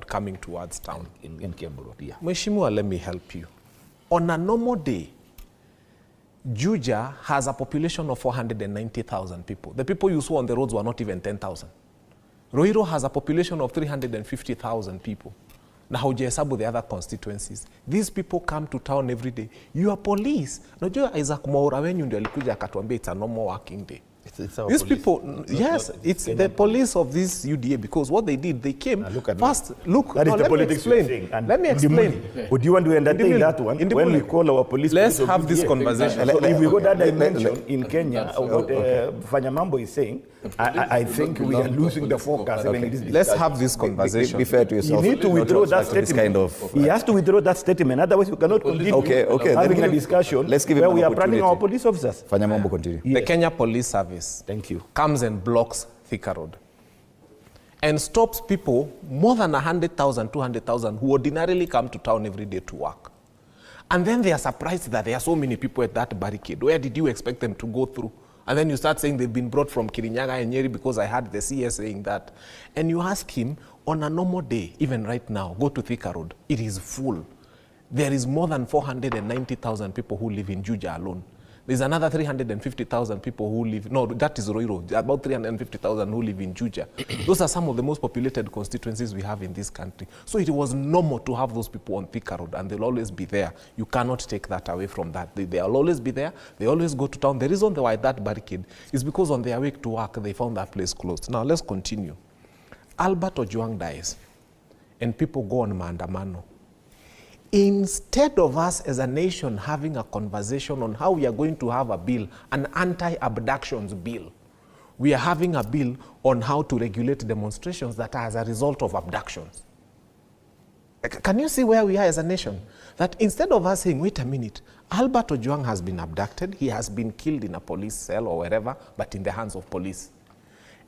coming towards town. In Kiambu, yeah. Mheshimiwa, let me help you. On a normal day, Juja has a population of 490,000 people. The people you saw on the roads were not even 10,000. Ruiru has a population of 350,000 people. Na haujahesabu the other constituencies. These people come to town every day. Your police. Najua Isaac Mwaura wenyu ndio alikuja akatuambia it's a normal working day. It's our These police. people, yes, it's the police of this UDA, because what they did, they came first. Look, that is the let me politics explain. Let me explain. Would you want to entertain that one? When we call our police, let's have this conversation. So if we go that dimension in Kenya, what Fanya Mambo is saying, I think we are losing the focus. Let's have this conversation. Be fair to yourself. You need to withdraw that statement. He has to withdraw that statement. Otherwise, we cannot continue having a discussion where we are planning our police officers. Fanya Mambo, continue. The Kenya Police Service, thank you, comes and blocks Thika Road and stops people, more than 100,000, 200,000, who ordinarily come to town every day to work. And then they are surprised that there are so many people at that barricade. Where did you expect them to go through? And then you start saying they've been brought from Kirinyaga and Nyeri because I heard the CS saying that. And you ask him, on a normal day, even right now, go to Thika Road. It is full. There is more than 490,000 people who live in Juja alone. There's another 350,000 people who live, no, that is Ruiru, about 350,000 who live in Juja. Those are some of the most populated constituencies we have in this country. So it was normal to have those people on Thika Road, and they'll always be there. You cannot take that away from that. They'll always be there. They always go to town. The reason why that barricade is because on their way to work, they found that place closed. Now, let's continue. Albert Ojwang dies, and people go on maandamano. Instead of us as a nation having a conversation on how we are going to have a bill, an anti-abductions bill, we are having a bill on how to regulate demonstrations that are as a result of abductions. Can you see where we are as a nation? That instead of us saying, wait a minute, Albert Ojwang has been abducted, he has been killed in a police cell or wherever, but in the hands of police.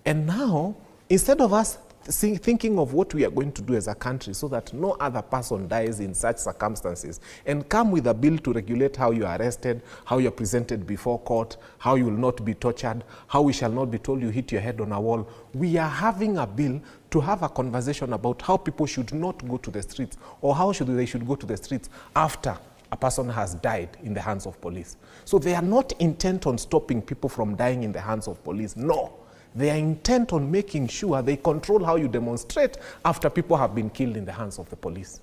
And now, instead of us thinking of what we are going to do as a country so that no other person dies in such circumstances, and come with a bill to regulate how you are arrested, how you are presented before court, how you will not be tortured, how we shall not be told you hit your head on a wall. We are having a bill to have a conversation about how people should not go to the streets, or how they should go to the streets after a person has died in the hands of police. So they are not intent on stopping people from dying in the hands of police. No. They are intent on making sure they control how you demonstrate after people have been killed in the hands of the police.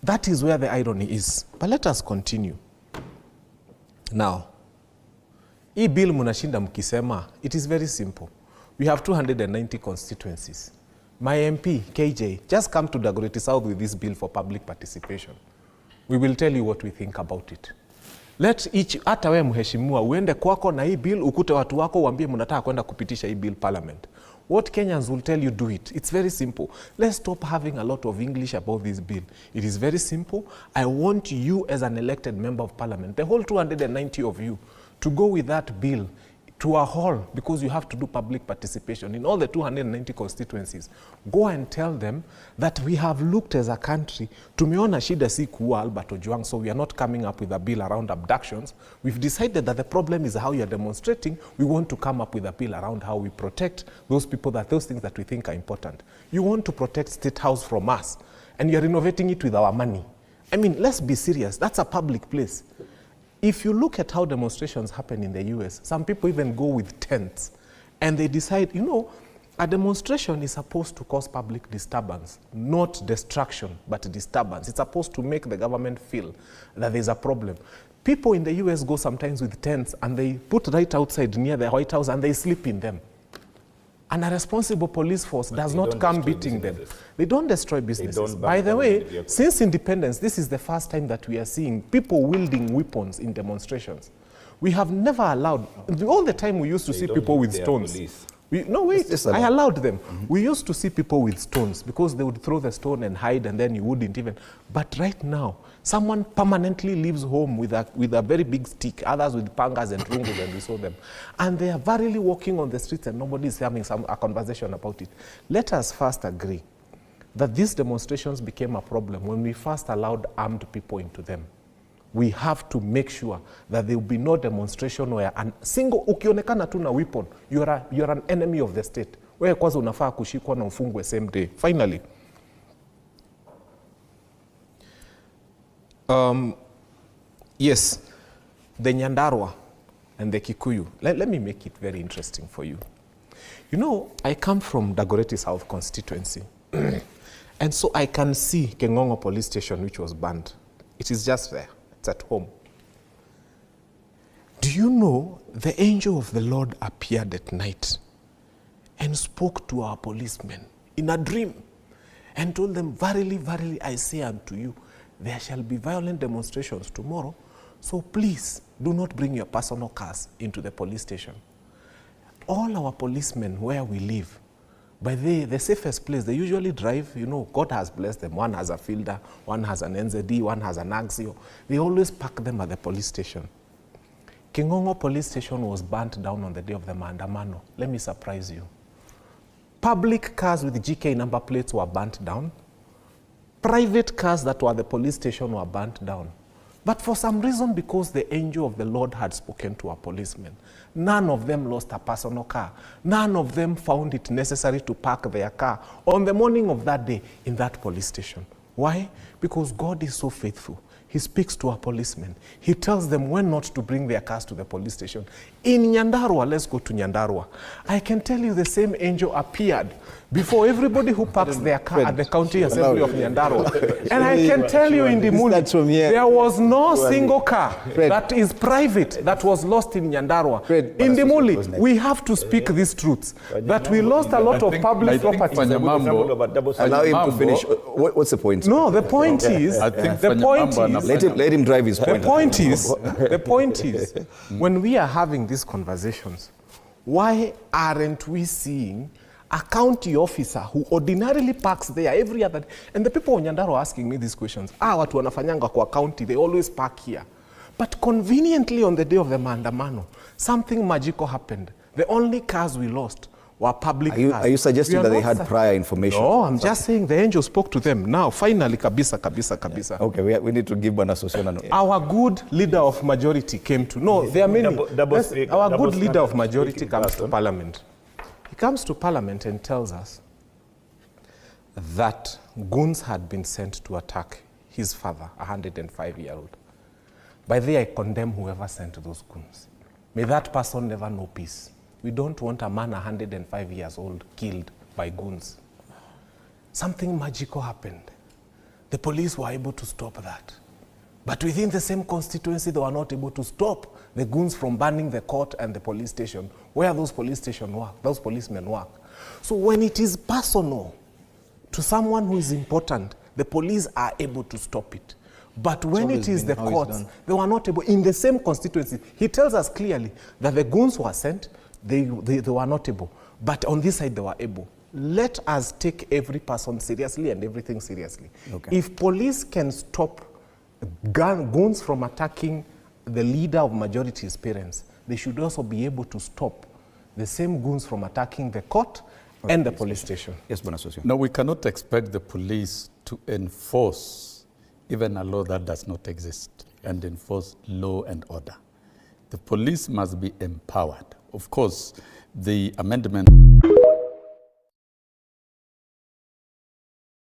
That is where the irony is. But let us continue. Now, hii bill munashinda mkisema, it is very simple. We have 290 constituencies. My MP, KJ, just come to Dagoretti South with this bill for public participation. We will tell you what we think about it. Let each, hata we mheshimiwa, uende kwako na hii bill, ukute watu wako, uambie mnataka kwenda kupitisha hii bill parliament. What Kenyans will tell you, do it. It's very simple. Let's stop having a lot of English about this bill. It is very simple. I want you as an elected member of parliament, the whole 290 of you, to go with that bill to a hall, because you have to do public participation in all the 290 constituencies. Go and tell them that we have looked as a country, tumeona shida si kuua Albert Ojwang, so we are not coming up with a bill around abductions. We've decided that the problem is how you are demonstrating. We want to come up with a bill around how we protect those people, those things that we think are important. You want to protect State House from us, and you're renovating it with our money. I mean, let's be serious. That's a public place. If you look at how demonstrations happen in the US, some people even go with tents and they decide, you know, a demonstration is supposed to cause public disturbance, not destruction, but disturbance. It's supposed to make the government feel that there's a problem. People in the US go sometimes with tents and they put right outside near the White House and they sleep in them. And a responsible police force does not come beating them. They don't destroy businesses. By the way, since independence, this is the first time that we are seeing people wielding weapons in demonstrations. We have never allowed, all the time we used to see people with stones. No, wait, I allowed them. We used to see people with stones because they would throw the stone and hide, and then you wouldn't even. But right now, someone permanently leaves home with a very big stick, others with pangas and rungus, and we saw them. And they are verily walking on the streets and nobody is having a conversation about it. Let us first agree that these demonstrations became a problem when we first allowed armed people into them. We have to make sure that there will be no demonstration where a single, ukionekana tu na weapon, you're an enemy of the state. Where kwanza unafaa kushikwa na ufungwe same day. Finally, Yes, the Nyandarua and the Kikuyu. Let me make it very interesting for you. You know, I come from Dagoretti South constituency. And so I can see Kengongo police station, which was banned. It is just there. It's at home. Do you know the angel of the Lord appeared at night and spoke to our policemen in a dream and told them, verily, verily, I say unto you, there shall be violent demonstrations tomorrow, so please do not bring your personal cars into the police station. All our policemen where we live, by the safest place, they usually drive, you know, God has blessed them. One has a Fielder, one has an NZD, one has an Axio. They always park them at the police station. Kingongo police station was burnt down on the day of the Maandamano. Let me surprise you. Public cars with GK number plates were burnt down. Private cars that were at the police station were burnt down. But for some reason, because the angel of the Lord had spoken to a policeman, none of them lost a personal car. None of them found it necessary to park their car on the morning of that day in that police station. Why? Because God is so faithful. He speaks to a policeman. He tells them when not to bring their cars to the police station. In Nyandarua, let's go to Nyandarua. I can tell you the same angel appeared before everybody who parks their car at the county assembly of Nyandarua. And I can tell you in the Muli, there was no single car that is private that was lost in Nyandarua. In the Muli, we have to speak these truths. That we lost a lot of public property. Fanya Mambo, allow him to finish. What's the point? No, the point is, Let him drive his point. The point is, when we are having these conversations, why aren't we seeing a county officer who ordinarily parks there every other day? And the people in Nyandarua are asking me these questions. Watu wanafanyanga kwa county, they always park here. But conveniently on the day of the Maandamano, something magical happened. The only cars we lost were public cars. Are you suggesting that they had prior information? No, I'm just saying the angel spoke to them. Now, finally, kabisa. Okay, we need to give Bwana Sosiona. Our good leader of majority came to, no, there are many. Our good leader of majority comes to parliament. He comes to parliament and tells us that goons had been sent to attack his father, a 105-year-old. By the way, I condemn whoever sent those goons. May that person never know peace. We don't want a man 105 years old killed by goons. Something magical happened. The police were able to stop that. But within the same constituency, they were not able to stop the goons from burning the court and the police station, where those policemen work. So when it is personal to someone who is important, the police are able to stop it. But when it is the courts, they were not able. In the same constituency, he tells us clearly that the goons were sent, they were not able. But on this side, they were able. Let us take every person seriously and everything seriously. Okay. If police can stop goons from attacking the leader of majority's parents, they should also be able to stop the same goons from attacking the court and the police station. Yes, Bwana Sosio. No, we cannot expect the police to enforce even a law that does not exist and enforce law and order. The police must be empowered. Of course, the amendment